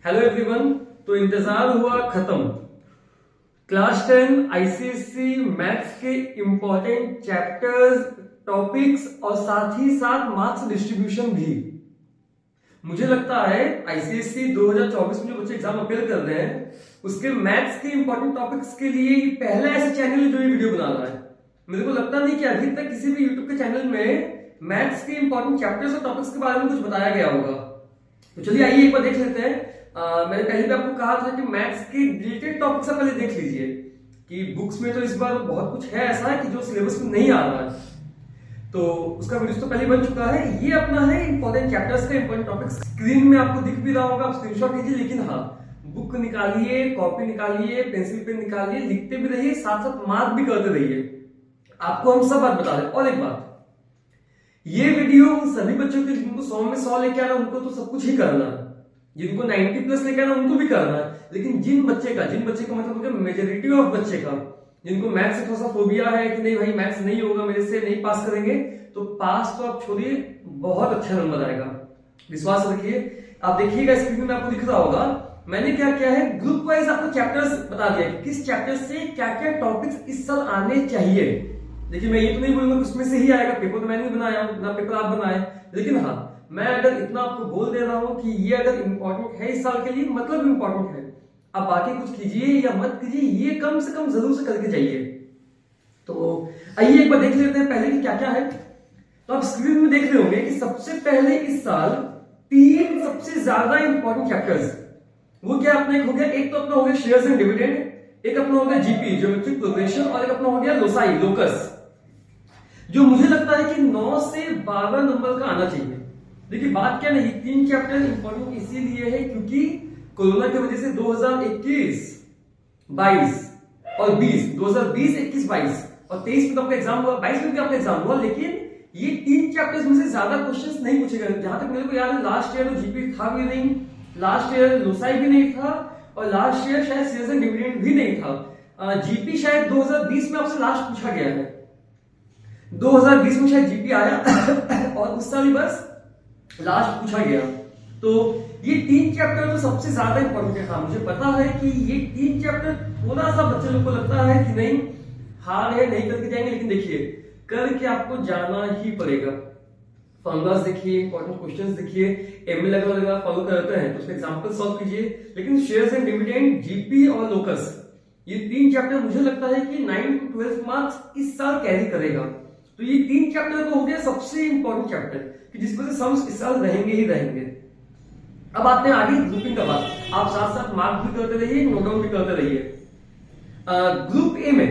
Hello everyone. तो इंतजार हुआ खत्म। क्लास 10 आईसीएससी मैथ्स के इंपॉर्टेंट चैप्टर्स, टॉपिक्स और साथ ही साथ मार्क्स डिस्ट्रीब्यूशन भी। मुझे लगता है आईसीएससी 2024 में जो बच्चे एग्जाम अपेयर कर रहे हैं उसके मैथ्स के इंपॉर्टेंट टॉपिक्स के लिए ये पहला ऐसा चैनल है जो ये वीडियो बना रहा है। मेरे को लगता नहीं कि अभी तक किसी भी यूट्यूब के चैनल में मैथ्स के इंपॉर्टेंट चैप्टर्स और टॉपिक्स के बारे में कुछ बताया गया होगा। तो चलिए आइए एक बार देख लेते हैं। मैंने पहले भी आपको कहा था कि मैथ्स के रिलेटेड टॉपिक्स आप पहले देख लीजिए कि बुक्स में तो इस बार बहुत कुछ है ऐसा है कि जो सिलेबस में नहीं आ रहा है, तो उसका वीडियो तो पहले बन चुका है। ये अपना है इंपॉर्टेंट चैप्टर्स का इंपॉर्टेंट टॉपिक्स। स्क्रीन में आपको दिख भी रहा होगा, आप स्क्रीनशॉट लीजिए। लेकिन हाँ, बुक निकालिए, कॉपी निकालिए, पेंसिल पेन निकालिए, लिखते भी रहिए, साथ साथ मार्क भी करते रहिए। आपको हम सब बात बता दें। और एक बात, ये वीडियो उन सभी बच्चों के जिनको 100 में 100 लेके आना उनको तो सब कुछ ही करना है, जिनको 90 प्लस लेके आना उनको भी करना है। लेकिन जिन बच्चे का मतलब मेजोरिटी ऑफ बच्चे का जिनको मैथ्स से थोड़ा सा फोबिया है कि नहीं भाई मैथ्स नहीं होगा मेरे से, नहीं पास करेंगे, तो पास तो आप छोड़िए, बहुत अच्छा नंबर आएगा, विश्वास रखिए। आप देखिएगा स्क्रीन में आपको दिख रहा होगा मैंने क्या किया है, ग्रुप वाइज आपको चैप्टर्स बता दिया कि किस चैप्टर से क्या क्या टॉपिक्स इस साल आने चाहिए। देखिए मैं ये तो नहीं बोलूंगा उसमें से ही आएगा, पेपर तो मैंने नहीं बनाया, ना पेपर आप बनाए। लेकिन हाँ, मैं अगर इतना आपको बोल दे रहा हूं कि ये अगर इंपॉर्टेंट है इस साल के लिए, मतलब इंपॉर्टेंट है। आप बाकी कुछ कीजिए या मत कीजिए, ये कम से कम जरूर से करके जाइए। तो आइए एक बार देख लेते हैं पहले कि क्या क्या है। तो आप स्क्रीन में देख रहे होंगे कि सबसे पहले इस साल 3 सबसे ज्यादा इंपॉर्टेंट चैप्टर्स, वो क्या अपना एक हो गया, एक तो अपना हो गया शेयर्स एंड डिविडेंड, एक अपना हो गया जीपी ज्योमेट्रिक प्रोग्रेशन, और एक अपना हो गया लोसाई लोकस, जो मुझे लगता है कि 9 से 12 नंबर का आना चाहिए। देखिए बात क्या नहीं, 3 चैप्टर इंपॉर्टेंट इसीलिए है क्योंकि कोरोना की वजह से 2021, 22 और 20, 2020, 21, 22 और 23 में तो आपका एग्जाम हुआ, 22 में भी आपका एग्जाम हुआ। लेकिन ये 3 चैप्टर्स में से ज्यादा क्वेश्चंस नहीं पूछे गए। जहां तक मेरे को याद है लास्ट ईयर जीपी था भी नहीं, लास्ट ईयर लोसाई भी नहीं था, और लास्ट ईयर शायद शेयर्स एंड डिविडेंड भी नहीं था। जीपी शायद 2020 में आपसे लास्ट पूछा गया है, 2020 में शायद जीपी आया और उस साल बस लास्ट पूछा गया। तो ये 3 चैप्टर तो सबसे ज्यादा इंपॉर्टेंट है। हाँ मुझे पता है कि ये 3 चैप्टर थोड़ा सा बच्चे लोग को लगता है कि नहीं हार्ड है, नहीं करके जाएंगे, लेकिन देखिए करके आपको जाना ही पड़ेगा। फॉर्मूलाज देखिए, इंपॉर्टेंट क्वेश्चंस देखिए, एमएल अगर फॉलो करते हैं तो उसके एग्जांपल सॉल्व कीजिए। लेकिन शेयर्स एंड डिविडेंड, जीपी और लोकस, ये 3 चैप्टर मुझे लगता है कि 9 to 12 मार्क्स इस साल कैरी करेगा। तो ये 3 चैप्टर तो हो गया सबसे इंपॉर्टेंट चैप्टर कि जिसको से सम्स इस साल रहेंगे ही रहेंगे। अब आते हैं आगे ग्रुपिंग का बात। आप साथ साथ मार्क भी करते रहिए, नोट डाउन भी करते रहिए। ग्रुप ए में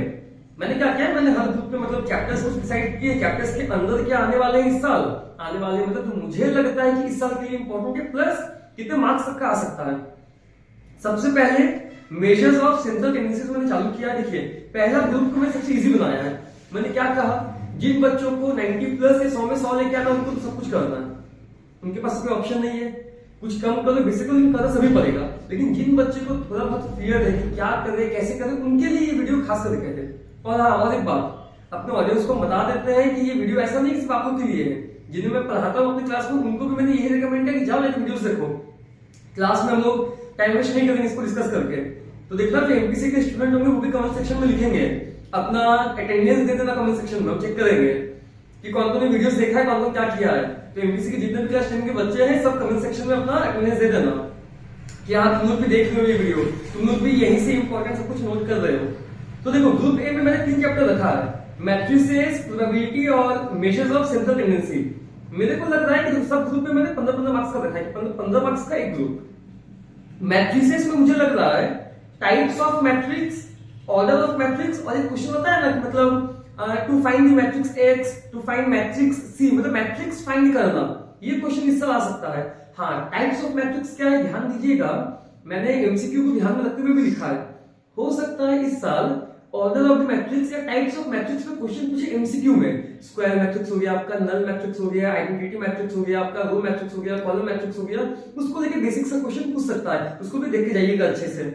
मैंने क्या किया, मैंने हर ग्रुप में मतलब चैप्टर्स को डिसाइड किए, चैप्टर्स के अंदर क्या आने वाले हैं इस साल, आने वाले मतलब तो मुझे लगता है कि इस साल के लिए इंपॉर्टेंट है, प्लस कितने मार्क्स तक का आ सकता है। सबसे पहले मेजर्स ऑफ सेंट्रल टेंडेंसीज मैंने चालू किया। देखिए पहला ग्रुप को मैंने सबसे इजी बनाया है। मैंने क्या कहा, जिन बच्चों को 90 प्लस या 100 में 100 लेके आना उनको तो सब कुछ करना है, उनके पास कोई ऑप्शन नहीं है। कुछ कम करो, बेसिकली करना सभी पड़ेगा। लेकिन जिन बच्चे को थोड़ा बहुत फियर है कि क्या करे कैसे करे, उनके लिए ये वीडियो खास करके है। और हाँ, और एक बात अपने ऑडियंस को बता देते हैं कि ये वीडियो ऐसा नहीं सिर्फ आप लोग के लिए है। जिन्हें मैं पढ़ाता हूँ अपनी क्लास में उनको भी मैंने यही रिकमेंड किया कि जाओ एक वीडियो देखो। क्लास में हम लोग टाइम वेस्ट नहीं करेंगे इसको डिस्कस करके। तो देखना जो एमपीसी के स्टूडेंट होंगे वो भी कमेंट सेक्शन में लिखेंगे, अपना अटेंडेंस दे देना कमेंट सेक्शन में, हम चेक करेंगे कि कौन कौन ने वीडियोस देखा है, कौन कौन क्या किया है। तो एमपीसी के जितने भी क्लास 10 के बच्चे हैं सब कमेंट सेक्शन में अपना अटेंडेंस दे देना कि हाँ तुम लोग भी देख रहे हो ये वीडियो, तुम लोग भी यहीं से इंपॉर्टेंट सब कुछ नोट कर रहे हो। तो देखो ग्रुप ए में मैंने 3 चैप्टर रखा है, मैट्रिसेस, प्रोबेबिलिटी और मेजर्स ऑफ सेंट्रल टेंडेंसी। मेरे को लग रहा है कि सब ग्रुप में मैंने 15-15 मार्क्स का रखा है, 15 मार्क्स का एक ग्रुप। मैट्रिसेस में मुझे लग रहा है types of matrix, order of matrix, और एक क्वेश्चन होता है ना मतलब to find the matrix x, to find matrix c, मतलब मैट्रिक्स फाइंड करना, ये क्वेश्चन इस साल आ सकता है। हाँ टाइप्स ऑफ मैट्रिक्स क्या है ध्यान दीजिएगा, मैंने एमसीक्यू को ध्यान में रखते हुए भी लिखा है। हो सकता है इस साल ऑर्डर ऑफ द मैट्रिक्स या टाइप्स ऑफ मैट्रिक्स में क्वेश्चन पूछे एमसीक्यू में। स्क्वायर मैट्रिक्स हो गया आपका, नल मैट्रिक्स हो गया, आइडेंटिटी मैट्रिक्स हो गया आपका, रो मैट्रिक्स हो गया, कॉलम मैट्रिक्स हो गया, उसको लेके बेसिक सा क्वेश्चन पूछ सकता है, उसको भी देख के जाइएगा अच्छे से।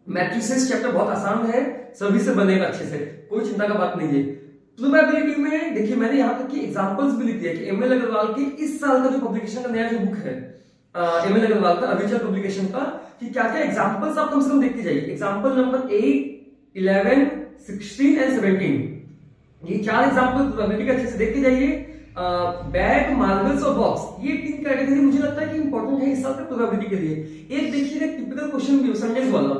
मैट्रिसेस चैप्टर बहुत आसान है, सभी से बनेगा अच्छे से, कोई चिंता का बात नहीं है। प्रोबेबिलिटी में देखिए मैंने यहाँ तक कि एग्जांपल्स भी लिख दिया कि एमएल अग्रवाल के इस साल का जो पब्लिकेशन का नया जो बुक है एमएल अग्रवाल का अविचल पब्लिकेशन का, कि क्या क्या एग्जांपल्स आप कम से कम देखते जाइए। एग्जांपल नंबर 8, 11, 16 एंड 17, ये 4 एग्जांपल प्रोबेबिलिटी के अच्छे से देखते जाइए। बैग, मार्बल्स और बॉक्स, ये 3 कैटेगरी मुझे लगता है कि इंपॉर्टेंट है इस साल के प्रोबेबिलिटी के लिए। एक देखिए टिपिकल क्वेश्चन भी संडेज वाला,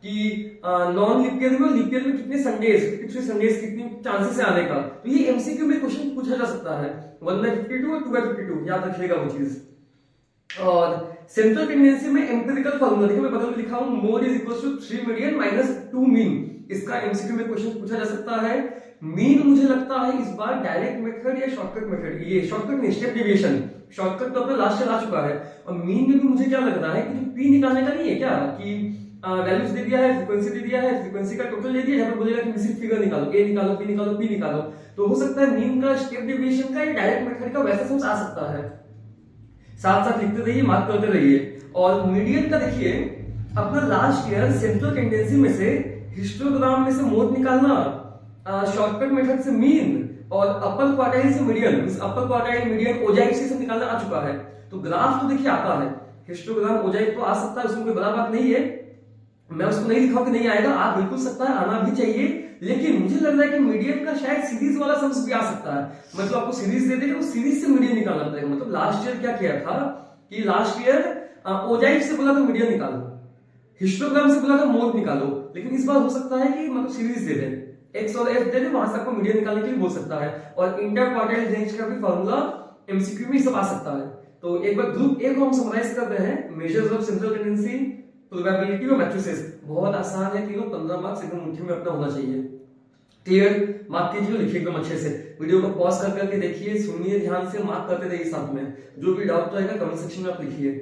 कि नॉन लिप ईयर में और लिप ईयर में कितने संडेज, 53 संडेज, कितनी चांसेस है आने का। तो ये एमसीक्यू में क्वेश्चन पूछा जा सकता है, 1/52 और 2/52, याद रखिएगा वो चीज। और सेंट्रल टेंडेंसी में एम्पिरिकल फॉर्मूला देखिए, मैं बगल में लिखा हूं, mode is equal to 3 median minus 2 mean. इसका एमसीक्यू में क्वेश्चन पूछा जा सकता है। मीन मुझे लगता है इस बार डायरेक्ट मेथड या शॉर्टकट मेथड, ये शॉर्टकट नहीं, स्टेप डेविएशन, शॉर्टकट तो अपना लास्ट ईयर आ चुका है। और मीन में भी मुझे क्या लग रहा है कि पी निकालने का नहीं है क्या, कि वैल्यूज दे दिया है, फ्रीक्वेंसी दे दिया है, फ्रीक्वेंसी का टोटल दे दिया, जहां पे बोलेगा कि किसी फिगर निकालो, ए निकालो, बी निकालो, पी निकालो। तो हो सकता है मीन का, स्टेप डेविएशन का या डायरेक्ट मेथड का वैसा समझ आ सकता है। साथ साथ लिखते रहिए, मार्क करते रहिए। और मीडियन का देखिए, अपना लास्ट ईयर सेंट्रल टेंडेंसी में से हिस्टोग्राम में से मोड निकालना, शॉर्टकट मेथड से मीन, और अपर क्वार्टाइल से मीडियन, अपर क्वार्टाइल मीडियन ओजाइव से निकालना आ चुका है। तो ग्राफ तो देखिए आता है, हिस्टोग्राम ओजाइव तो आ सकता है, उसमें कोई बड़ा बात नहीं है, मैं उसको नहीं लिखा कि नहीं आएगा, आ बिल्कुल सकता है, आना भी चाहिए। लेकिन मुझे लग रहा है कि मीडियन का शायद सीरीज वाला सम्स भी आ सकता है, मतलब आपको सीरीज दे देगा, उस सीरीज से मीडियन निकालना पड़ेगा। मतलब लास्ट ईयर क्या किया था कि लास्ट ईयर ओजाइव से बोला था मीडियन निकालो, हिस्टोग्राम से बोला था मोड निकालो, लेकिन इस बार हो सकता है कि मतलब सीरीज दे दे, एक्स और एफ दे दे, वहां से आपको मीडियन निकालने के लिए बोल सकता है। और इंटर क्वार्टाइल रेंज का भी फॉर्मूला एमसीक्यू में सब आ सकता है। तो एक बार ग्रुप ए को हम समराइज कर रहे हैं, measures of central tendency, probability और मैट्रिसेस। बहुत आसान है, तीनों 15 मार्क्स एकदम मुट्ठी में अपना होना चाहिए। क्लियर, मार्क कीजिए, लिखिए एकदम अच्छे से। वीडियो को पॉज कर करके देखिए, सुनिए ध्यान से, मार्क करते रहिए साथ में। जो भी डाउट रहेगा कमेंट सेक्शन में आप लिखिए।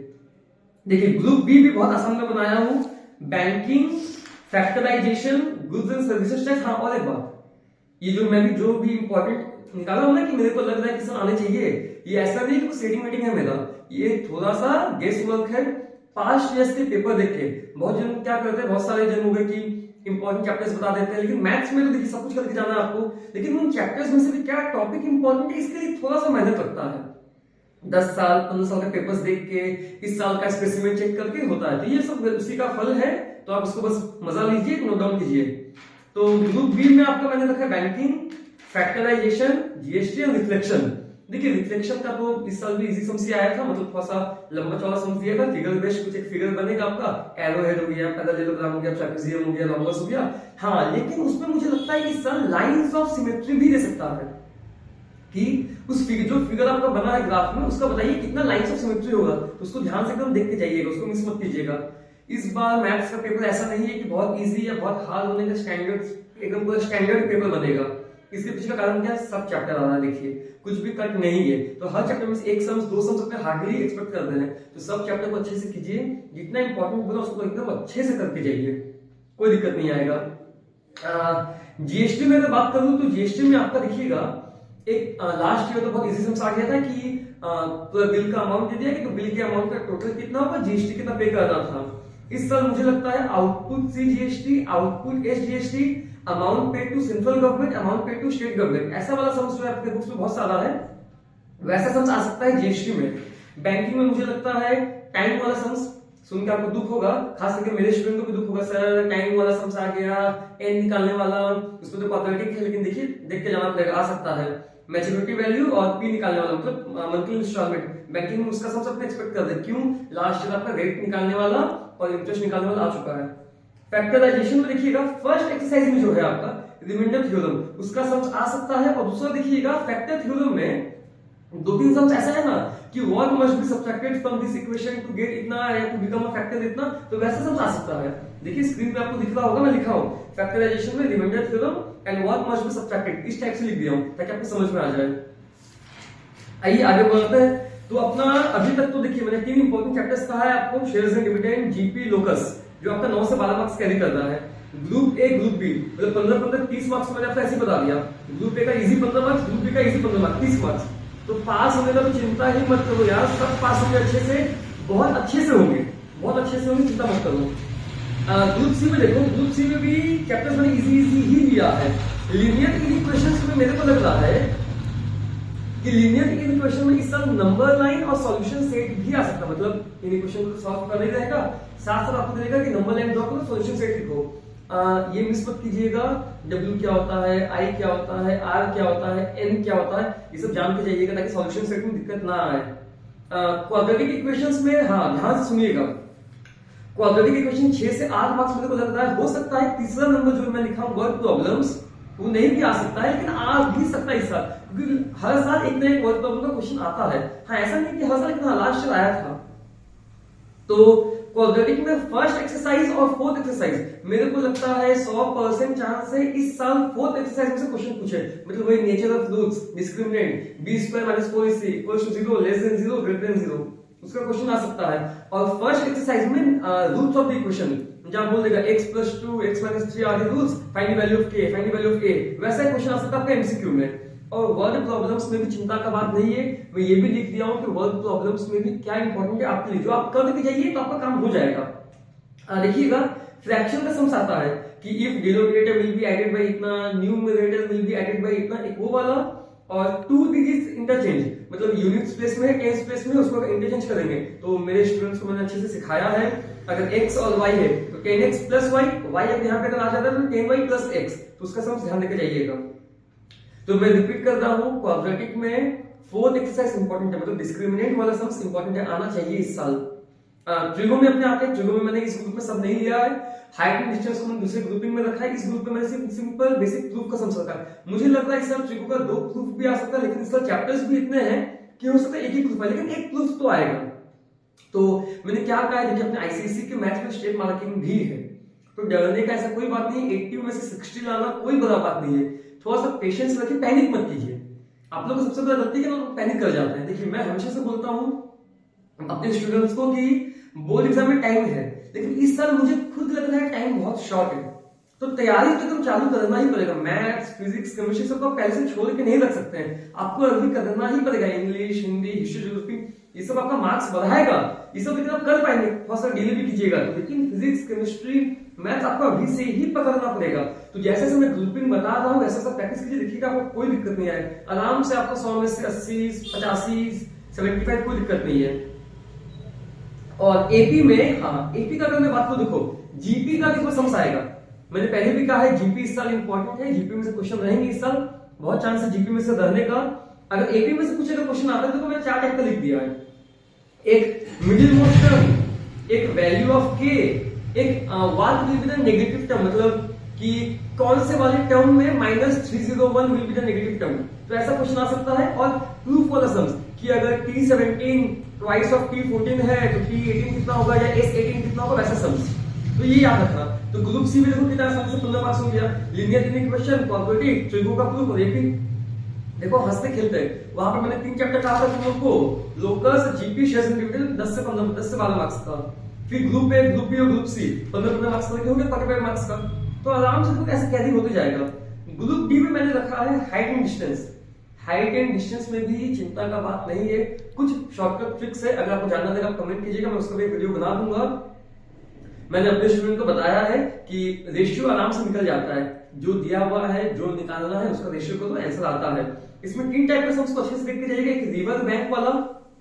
देखिए ग्रुप बी भी बहुत आसान में बनाया हूं, banking, factorisation, goods and services tax. हाँ, और एक बात, ये जो भी इंपॉर्टेंट निकाला हूं ना कि मेरे को लग रहा है कि सर आने चाहिए, ये ऐसा नहीं कि सेटिंग वेटिंग है मेरा, ये थोड़ा सा गेस वर्क है। पास्ट ईयर्स के पेपर देख के बहुत जन क्या करते हैं, बहुत सारे जन हो गए कि इंपॉर्टेंट चैप्टर्स बता देते हैं, लेकिन मैथ्स में तो देखिए सब कुछ करके जाना है आपको, लेकिन उन चैप्टर्स में से भी क्या टॉपिक इंपॉर्टेंट है इसके लिए थोड़ा सा मेहनत लगता है। 10 साल 15 साल के पेपर्स देख के, इस साल का स्पेसिमेन चेक करके होता है। तो ये सब उसी का फल है, तो आप उसको बस मजा लीजिए, नोट डाउन कीजिए। तो ग्रुप बी में आपका मैंने रखा है बैंकिंग, फैक्टराइजेशन, जीएसटी और रिफ्लेक्शन। देखिए रिफ्लेक्शन का तो इस साल भी इजी समझ आया था, मतलब थोड़ा सा लंबा चौड़ा समझ दिया था, फिगर बेस्ड कुछ एक फिगर बनेगा आपका, एरो हेड हो गया, पैरेललोग्राम हो गया, ट्रेपेजियम हो गया, लॉम्बस हो गया। हाँ, लेकिन उसमें मुझे लगता है कि सर लाइंस ऑफ सिमेट्री भी दे सकता है, कि उस फिगर, जो फिगर आपका बना है ग्राफ में, उसका बताइए कितना लाइंस ऑफ सिमेट्री होगा, तो उसको ध्यान से एकदम देख के जाइएगा, उसको मिस मत कीजिएगा। इस बार मैथ्स का पेपर ऐसा नहीं है कि बहुत इजी या बहुत हार्ड होने का, स्टैंडर्ड एकदम पूरा स्टैंडर्ड पेपर बनेगा। इसके पीछे का कारण क्या है, सब चैप्टर आ रहा है, देखिए कुछ भी कट नहीं है, तो हर चैप्टर में से एक सम्स, 2 सम्स अपने हार्डली एक्सपेक्ट करते हैं। तो सब चैप्टर को अच्छे से कीजिए, जितना इंपॉर्टेंट बोला उसको एकदम अच्छे से करके जाइए, कोई दिक्कत नहीं आएगा। जीएसटी में अगर बात करूं तो जीएसटी में आपका देखिएगा एक लास्ट ईयर तो बहुत इजी समझ आ गया था कि तो बिल का अमाउंट दे दिया कि तो बिल के अमाउंट का टोटल कितना होगा, जीएसटी कितना पे करना था। इस साल मुझे लगता है output C GST, output S GST, amount paid to central government, amount paid to state government, ऐसा वाला सम्स जो है आपके बुक्स में बहुत सारा है, वैसा सम्स आ सकता है जीएसटी में। बैंकिंग में मुझे लगता है टाइम वाला सम्स सुन के आपको दुख होगा, खास करके मेरे स्टूडेंट को भी दुख होगा, सर टाइम वाला सम्स आ गया, एन निकालने वाला, उसमें तो क्वाड्रेटिक है, लेकिन देखिए देख के जाना पड़ेगा, आ सकता है। मैच्योरिटी वैल्यू और पी निकालने वाला, मतलब मंथली इंस्टॉलमेंट, बैंकिंग में उसका सम्स अपने एक्सपेक्ट कर दे, क्यों, लास्ट ईयर आपका रेट निकालने वाला और इंटरेस्ट निकालने वाला आ चुका है। फैक्टराइजेशन में देखिएगा फर्स्ट एक्सरसाइज में जो है आपका रिमाइंडर थ्योरम, उसका सम्स आ सकता है। और दूसरा देखिएगा फैक्टर थ्योरम में 2-3 सम्स ऐसा है ना कि what must be subtracted from this equation to get इतना या टू बिकम अ फैक्टर इतना, तो वैसा सम्स आ सकता है। देखिए स्क्रीन पे आपको दिख रहा होगा, मैं लिखा हूं फैक्टराइजेशन में remainder theorem and what must be subtracted, इस टाइप से लिख दिया हूं ताकि आपको समझ में आ जाए। आइए आगे बढ़ते हैं। तो अपना अभी तक तो देखिए मैंने 3 इंपॉर्टेंट चैप्टर्स कहा है आपको, shares and dividend, GP, locus, जो आपका 9 से 12 मार्क्स कैरी कर रहा है। ग्रुप ए, ग्रुप बी, मतलब 15-15 30 मार्क्स मैंने आपको ऐसे बता दिया। ग्रुप ए का इजी 15 मार्क्स, ग्रुप बी का इजी 15 मार्क्स, 30 मार्क्स। तो पास होने का तो चिंता ही मत करो यार, सब पास होंगे अच्छे से, बहुत अच्छे से होंगे, बहुत अच्छे से होंगे, चिंता मत करो। ग्रुप सी में देखो, ग्रुप सी में भी चैप्टर्स मैंने इजी ही दिया है। लीनियर इक्वेशंस में मेरे को लग रहा है कि लीनियर इक्वेशन में इस साल नंबर लाइन और सॉल्यूशन सेट भी आ सकता है। मतलब इन इक्वेशन को सॉल्व करने रहेगा, साथ साथ आपको देगा कि नंबर लाइन ड्रॉ करो, सॉल्यूशन सेट लिखो। ये मिस मत कीजिएगा, W क्या होता है, I क्या होता है, R क्या होता है, N क्या होता है, ये सब जान के जाइएगा ताकि सॉल्यूशन सेट में दिक्कत ना आए। क्वाड्रेटिक इक्वेशंस में ध्यान से सुनिएगा, क्वाड्रेटिक इक्वेशन 6 से 8 मार्क्स मेरे को लगता है। हो सकता है तीसरा नंबर जो मैं लिखा हूं वर्ड प्रॉब्लम्स, वो नहीं भी आ सकता है, लेकिन आ भी सकता है इस साल, क्योंकि हर साल एक ना एक वर्ड प्रॉब्लम का क्वेश्चन आता है। ऐसा नहीं कि हर साल, लेकिन लास्ट ईयर आया था। तो क्वाड्रेटिक में फर्स्ट एक्सरसाइज और फोर्थ एक्सरसाइज मेरे को लगता है 100% चांस है इस साल फोर्थ एक्सरसाइज में से क्वेश्चन पूछे। मतलब वही nature of roots, discriminant, b² - 4ac = 0, <0, <0, उसका क्वेश्चन आ सकता है। और फर्स्ट एक्सरसाइज में रूट्स ऑफ द इक्वेशन, जहां बोल देगा x + 2 x - 3 are the roots, find the value of k, find the value of a, वैसा क्वेश्चन आ सकता है आपका एमसीक्यू में। और वर्ड प्रॉब्लम्स में भी चिंता का बात नहीं है, मैं ये भी लिख दिया हूं कि वर्ड प्रॉब्लम्स में भी क्या इंपॉर्टेंट है आपके लिए, जो आप कर के जाइए तो आपका काम हो जाएगा। देखिएगा फ्रैक्शन का सम्स आता है कि if denominator will be added by इतना, numerator will be added by इतना, एक वो वाला। और 2 डिजिट्स इंटरचेंज, मतलब यूनिट्स प्लेस में है, टेंस प्लेस में, उसको इंटरचेंज करेंगे। तो मेरे स्टूडेंट्स को मैंने अच्छे से सिखाया है, अगर x और y है तो 10x + y, y अब यहाँ पे अगर आ जाता है तो 10y + x, तो उसका सम्स ध्यान देके जाइएगा। तो मैं रिपीट कर रहा हूं, क्वाड्रेटिक में फोर्थ एक्सरसाइज इंपॉर्टेंट है, मतलब डिस्क्रिमिनेंट वाला सम्स इंपॉर्टेंट है, आना चाहिए इस साल। ट्रिगो में अपने आते हैं, ट्रिगो में मैंने इस ग्रुप में सब नहीं लिया है, हाइट एंड डिस्टेंस को मैंने दूसरे ग्रुपिंग में रखा है, इस ग्रुप में मैंने सिर्फ सिंपल बेसिक प्रूफ का सम्स रखा है। मुझे लग रहा है इस साल ट्रिगो का 2 प्रूफ भी आ सकता है, लेकिन इस साल चैप्टर्स भी इतने हैं कि हो सकता है एक ही प्रूफ है, लेकिन एक प्रूफ तो आएगा। तो मैंने क्या कहा है, देखिए अपने आईसीएसई के मैथ्स में स्टेट मार्किंग भी है, तो डरने का ऐसा कोई बात नहीं है। 80 में से 60 लाना कोई बड़ा बात नहीं है, थोड़ा सा पेशेंस रखिए, पैनिक मत कीजिए। आप लोग सबसे बड़ा गलती है कि लोग पैनिक कर जाते हैं। देखिए मैं हमेशा से बोलता हूं अपने स्टूडेंट्स को कि बोर्ड एग्जाम में टाइम है, लेकिन इस साल मुझे खुद लग रहा है टाइम बहुत शॉर्ट है, तो तैयारी तो एकदम चालू करना ही पड़ेगा। मैथ्स, फिजिक्स, केमिस्ट्री सबको पहले से छोड़ के नहीं रख सकते हैं, आपको अभी करना ही पड़ेगा। इंग्लिश, हिंदी, हिस्ट्री, ज्योग्राफी, ये सब आपका मार्क्स बढ़ाएगा, ये सब लेकिन आप कर पाएंगे, थोड़ा सा डिले भी कीजिएगा, लेकिन फिजिक्स, केमिस्ट्री, मैथ्स आपको अभी से ही पकड़ना पड़ेगा। तो जैसे जैसे मैं ग्रुपिंग बता रहा हूँ वैसा प्रैक्टिस कीजिए, देखिएगा आपको कोई दिक्कत नहीं आए, आराम से आपको 100 में से 80, 85, 75 कोई दिक्कत नहीं है। और एपी में, एपी का अगर मैं बात करूं, देखो जीपी का देखो सम्स आएगा। मैंने पहले भी कहा है जीपी इस साल इंपॉर्टेंट है, जीपी में से क्वेश्चन रहेंगे इस साल, बहुत चांस है जीपी में से रहने का। अगर एपी में से कुछ अगर क्वेश्चन आता है तो मैंने 4 टाइप का लिख दिया है, एक मिडिल मोस्ट टर्म, एक वैल्यू ऑफ के, एक what will be the negative term, मतलब कि कौन से वाले टर्म में -301 will be the negative term, तो ऐसा क्वेश्चन आ सकता है। और प्रूफ वाला सम्स कि अगर T17 ट्वाइस ऑफ T14 है तो T18 कितना होगा या S18 कितना होगा, वैसा सम्स, तो ये याद रखना। तो ग्रुप सी में देखो कितना आसानी से 15 मार्क्स हो गया, लीनियर इक्वेशन, क्वाड्रेटिक, ट्रिगो का प्रूफ और एपी। देखो हंसते खेलते वहां पर मैंने 3 चैप्टर कहा था तुम लोग को, locus, GP, shares and dividend 10 से 12 मार्क्स का, फिर ग्रुप ए, ग्रुप बी और ग्रुप सी 15 मार्क्स का हो गया, 45 मार्क्स का। तो आराम से तो ऐसे कैरी होते जाएगा। ग्रुप डी में मैंने रखा है height and distance, height and distance में भी चिंता का बात नहीं है, कुछ शॉर्टकट ट्रिक्स है, अगर आपको जानना है आप कमेंट कीजिएगा, मैं उसका भी वीडियो बना दूंगा। मैंने अपने स्टूडेंट को बताया है कि रेशियो आराम से निकल जाता है, जो दिया हुआ है, जो निकालना है उसका रेशियो को तो आंसर आता है। इसमें 3 टाइप के सम्स को अच्छे से देख के जाइएगा, एक रिवर बैंक वाला,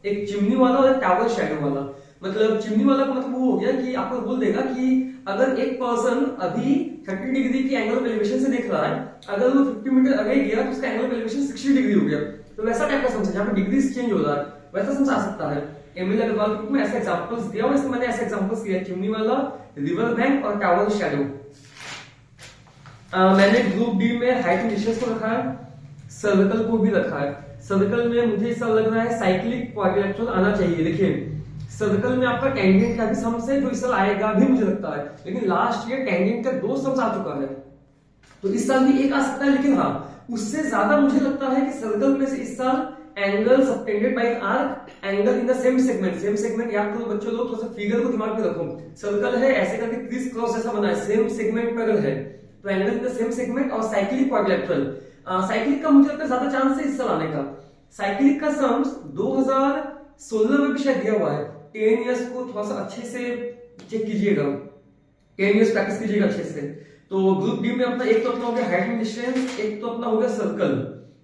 एक चिमनी वाला और एक टावर शैडो वाला। मतलब चिमनी वाला का मतलब वो हो गया कि आपको बोल देगा कि अगर एक पर्सन अभी 30 डिग्री की एंगल ऑफ एलिवेशन से देख रहा है, अगर वो 50 मीटर अवे गया तो उसका एंगल ऑफ एलिवेशन 60 डिग्री हो गया, तो वैसा टाइप का सम्स है जहां पे डिग्रीज चेंज हो रहा है, वैसा सम्स आ सकता है। एमएल अग्रवाल बुक में ऐसे एग्जांपल्स दिया हुआ, इसमें मैंने ऐसे एग्जांपल्स किया, चिमनी वाला, रिवर बैंक और टावर शैडो। मैंने ग्रुप डी में हाइट एंड डिस्टेंस को रखा है, सर्कल को भी रखा है। सर्कल में मुझे ऐसा लग रहा है साइक्लिक क्वाड्रिलेटरल आना चाहिए। देखिए सर्कल में आपका टेंजेंट का भी सम्स है जो इस साल आएगा भी मुझे लगता है, लेकिन लास्ट ईयर टेंजेंट का 2 सम्स आ चुका है, तो इस साल भी एक आ सकता है। लेकिन उससे ज्यादा मुझे लगता है कि सर्कल में से इस साल angle subtended bye arc, angle in the same segment याद करो बच्चों लोग, थोड़ा सा फिगर को दिमाग में रखो। सर्कल है ऐसे करके क्रिस क्रॉस ऐसा बना है, सेम सेगमेंट में अगर है तो angle in the same segment. और साइक्लिक क्वाड्रिलेटरल, साइक्लिक का मुझे लगता है ज्यादा चांस है इस साल आने का। साइक्लिक का सम्स 2016 में भी शायद दिया हुआ है, 10 इयर्स को थोड़ा सा अच्छे से चेक कीजिएगा, 10 इयर्स प्रैक्टिस कीजिएगा अच्छे से। तो ग्रुप डी में अपना एक तो अपना हो गया हाइट एंड डिस्टेंस, एक तो अपना हो गया सर्कल,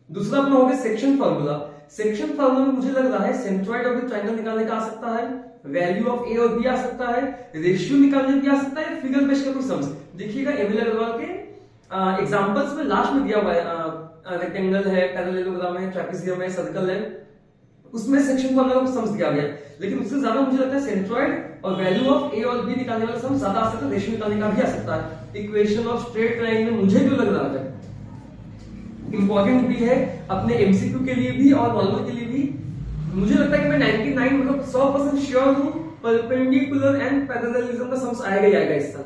दूसरा अपना हो गया सेक्शन फार्मूला। सेक्शन फॉर्मूला में मुझे लग रहा है सेंट्रॉइड ऑफ द ट्रायंगल निकालने का आ सकता है, वैल्यू ऑफ ए और बी आ सकता है, रेशियो निकालने भी आ सकता है, फिगर बेस्ड का कुछ सम्स। देखिएगा एमिल अग्रवाल के एग्जांपल्स में लास्ट में दिया हुआ है, रेक्टेंगल है, पैरेललोग्राम है, ट्रेपेजियम है, सर्कल है, उसमें सेक्शन फॉर्मूला का सम्स दिया गया है। लेकिन उससे ज्यादा मुझे लगता है सेंट्रॉइड और वैल्यू ऑफ ए और बी निकालने वाला सम्स ज्यादा आ सकता है, रेशियो निकालने का भी आ सकता है। इक्वेशन ऑफ स्ट्रेट लाइन में मुझे जो लग रहा है इंपॉर्टेंट भी है अपने एमसीक्यू के लिए भी और नॉर्मल के लिए भी। मुझे लगता है कि मैं 99 मतलब 100% श्योर हूं परपेंडिकुलर एंड पैरेललिज्म का सम्स आएगा ही आएगा इस साल।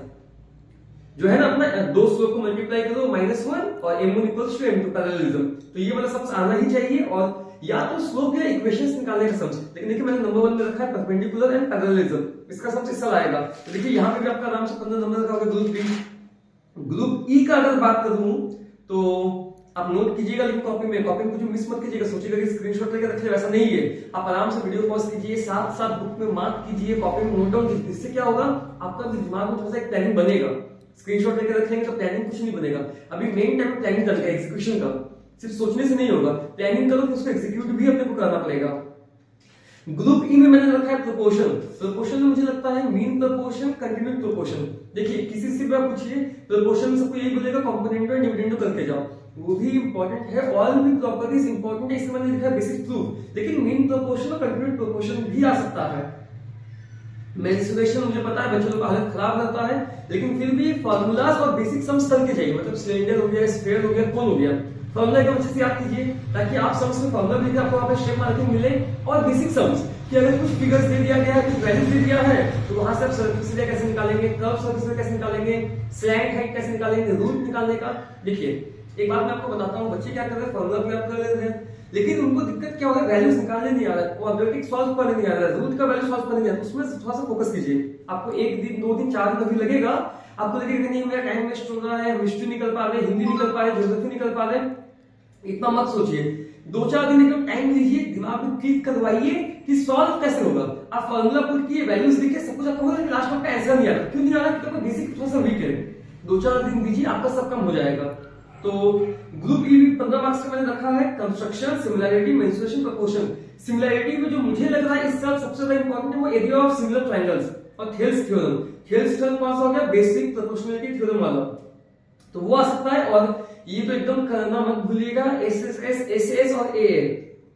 जो है ना अपना दो स्लोप को मल्टीप्लाई करो -1 और m1 equals to m2 parallelism, तो ये वाला सम्स आना ही चाहिए। और या तो स्लोप या इक्वेशंस निकालने का सम्स। लेकिन देखिए मैंने नंबर 1 में रखा है परपेंडिकुलर एंड पैरेललिज्म, इसका सम्स इस साल आएगा। तो देखिए यहां पे भी आपका आराम से 15 नंबर रखा होगा ग्रुप बी। ग्रुप ई का अगर बात करूं तो आप नोट कीजिएगा, लेकिन कॉपी में कुछ मिस मत कीजिएगा, सोचिएगा कि स्क्रीनशॉट लेकर रख ले, वैसा नहीं है। आप आराम से वीडियो पॉज कीजिए, साथ साथ बुक में मार्क कीजिए, कॉपी में नोट डाउन कीजिए। इससे क्या होगा, आपका दिमाग में थोड़ा सा एक प्लानिंग बनेगा। स्क्रीनशॉट लेकर रख लेंगे तो प्लानिंग कुछ नहीं बनेगा। अभी मेन टाइम प्लानिंग करना है, एग्जीक्यूशन का, सिर्फ सोचने से नहीं होगा, प्लानिंग करो तो उसको एग्जीक्यूट भी अपने को करना पड़ेगा। ग्रुप ई में मैंने रखा है प्रोपोर्शन। प्रोपोर्शन में मुझे लगता है मीन प्रोपोर्शन, कंटिन्यूड प्रोपोर्शन। देखिए किसी से भी आप पूछिए प्रोपोर्शन में सबको यही बोलेगा कंपोनेंटो एंड डिविडेंडो करके जाओ, वो भी इंपॉर्टेंट है। ऑल भी प्रॉपर्टीज इंपॉर्टेंट है, इसमें मैंने लिखा है बेसिक प्रूफ। लेकिन मीन प्रोपोर्शन और कंटिन्यूड प्रोपोर्शन भी आ सकता है। मेंसुरेशन मुझे पता है बच्चों का हालत खराब रहता है, लेकिन फिर भी फार्मूलाज और बेसिक सम्स करके जाइए। मतलब सिलेंडर हो गया, स्फीयर हो गया, कोन हो गया, फार्मूला एकदम अच्छे से याद कीजिए ताकि आप सम्स में फार्मूला भी आपको वहां पे स्टेप मार्किंग मिले। और बेसिक सम्स कि अगर कुछ फिगर्स दे दिया गया है, कुछ वैल्यूज दे दिया है, तो वहां से आप सर्कल एरिया कैसे निकालेंगे, कर्व सर्कल कैसे निकालेंगे, स्लैंट हाइट कैसे निकालेंगे, रूट निकालने का। देखिए एक बात मैं आपको बताता हूँ, बच्चे क्या कर रहे हैं, फार्मूला भी आप कर लेते हैं, लेकिन उनको दिक्कत क्या होगा, वैल्यूज निकालने नहीं आ रहा है, क्वाड्रेटिक सॉल्व करने नहीं आ रहा है, रूट का वैल्यू सॉल्व करने नहीं आ रहा है। उसमें थोड़ा सा फोकस कीजिए। आपको 1 दिन 2 दिन 4 दिन अभी लगेगा, आपको लगेगा नहीं मेरा टाइम वेस्ट हो रहा है, हिस्ट्री निकल पा रहे, हिंदी निकल पा रहे, ज्योग्राफी निकल पा रहे, इतना मत सोचिए। 2-4 दिन एकदम टाइम लीजिए, दिमाग में क्लिक करवाइए कि सॉल्व कैसे होगा। आप फार्मूला पुट किए, वैल्यूज लिखे, सब कुछ आपको होगा, लास्ट में आपका आंसर नहीं आ रहा। क्यों नहीं आ रहा, क्योंकि आपका बेसिक थोड़ा सा वीक है। 2-4 दिन दीजिए, आपका सब कम हो जाएगा। तो ग्रुप ई भी 15 मार्क्स का मैंने रखा है, construction, similarity, mensuration, proportion. Similarity में जो मुझे लग रहा है इस साल सबसे ज्यादा इंपॉर्टेंट है वो एरिया ऑफ सिमिलर ट्रायंगल्स और थेल्स थ्योरम। थेल्स थ्योरम कौन सा हो गया, बेसिक प्रोपोर्शनलिटी थ्योरम वाला, तो वो आ सकता है। और ये तो एकदम करना मत भूलिएगा, एसएस और ए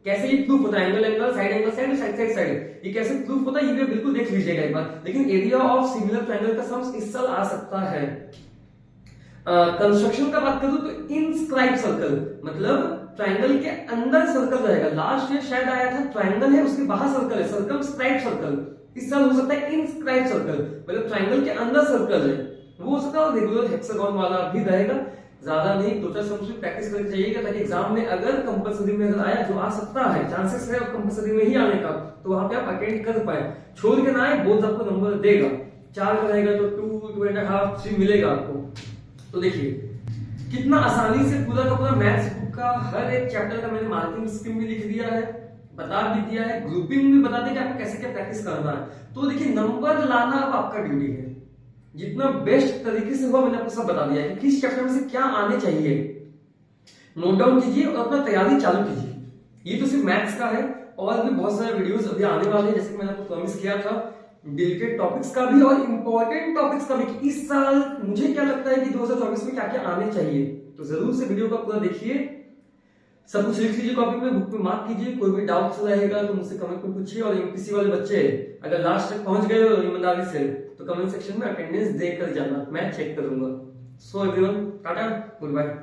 कैसे ये प्रूफ होता है, angle angle, side angle side, side side, ये कैसे प्रूफ होता है ये भी बिल्कुल देख लीजिएगा एक बार। लेकिन एरिया ऑफ सिमिलर ट्रायंगल का सम्स इस साल आ सकता है। कंस्ट्रक्शन का बात करूं तो इनस्क्राइब सर्कल, मतलब ट्रायंगल के अंदर सर्कल रहेगा। लास्ट ईयर शायद आया था ट्रायंगल है उसके बाहर सर्कल है, सर्कमस्क्राइब सर्कल। इस साल हो सकता है इनस्क्राइब सर्कल, मतलब ट्रायंगल के अंदर सर्कल है, वो हो सकता है। रेगुलर हेक्सागोन वाला भी रहेगा, ज्यादा नहीं, 2-4 सम्स में प्रैक्टिस करके जाइएगा ताकि एग्जाम में अगर कंपलसरी में अगर आया, जो आ सकता है, चांसेस है कंपलसरी में ही आने का, तो वहां पे आप अटेंड कर पाए। छोड़ के ना आए, बोर्ड आपको नंबर देगा, 4 का रहेगा तो 2, 2.5, 3 मिलेगा आपको। तो देखिए कितना आसानी से पूरा का पूरा मैथ्स बुक का हर एक चैप्टर का मैंने मार्किंग स्कीम भी लिख दिया है, बता भी दिया है, ग्रुपिंग भी बता दिया कि आपको कैसे क्या प्रैक्टिस करना है। तो देखिए नंबर लाना अब आपका ड्यूटी है, जितना बेस्ट तरीके से हुआ मैंने आपको सब बता दिया है कि किस चैप्टर में से क्या आने चाहिए। नोट डाउन कीजिए और अपना तैयारी चालू कीजिए। ये तो सिर्फ मैथ्स का है, और भी बहुत सारे वीडियोस अभी आने वाले हैं, जैसे कि मैंने आपको प्रॉमिस किया था डिलीटेड टॉपिक्स का भी और इंपॉर्टेंट टॉपिक्स का भी, कि इस साल मुझे क्या लगता है कि 2024 में क्या क्या आने चाहिए। तो जरूर से वीडियो का पूरा देखिए, सब कुछ लिख लीजिए कॉपी में, बुक में मार्क कीजिए। कोई भी डाउट रहेगा तो मुझसे कमेंट में पूछिए। और एमपीसी वाले बच्चे अगर लास्ट तक पहुंच गए हो ईमानदारी से, तो कमेंट सेक्शन में अटेंडेंस देकर जाना, मैं चेक करूंगा। So everyone, tata, good bye.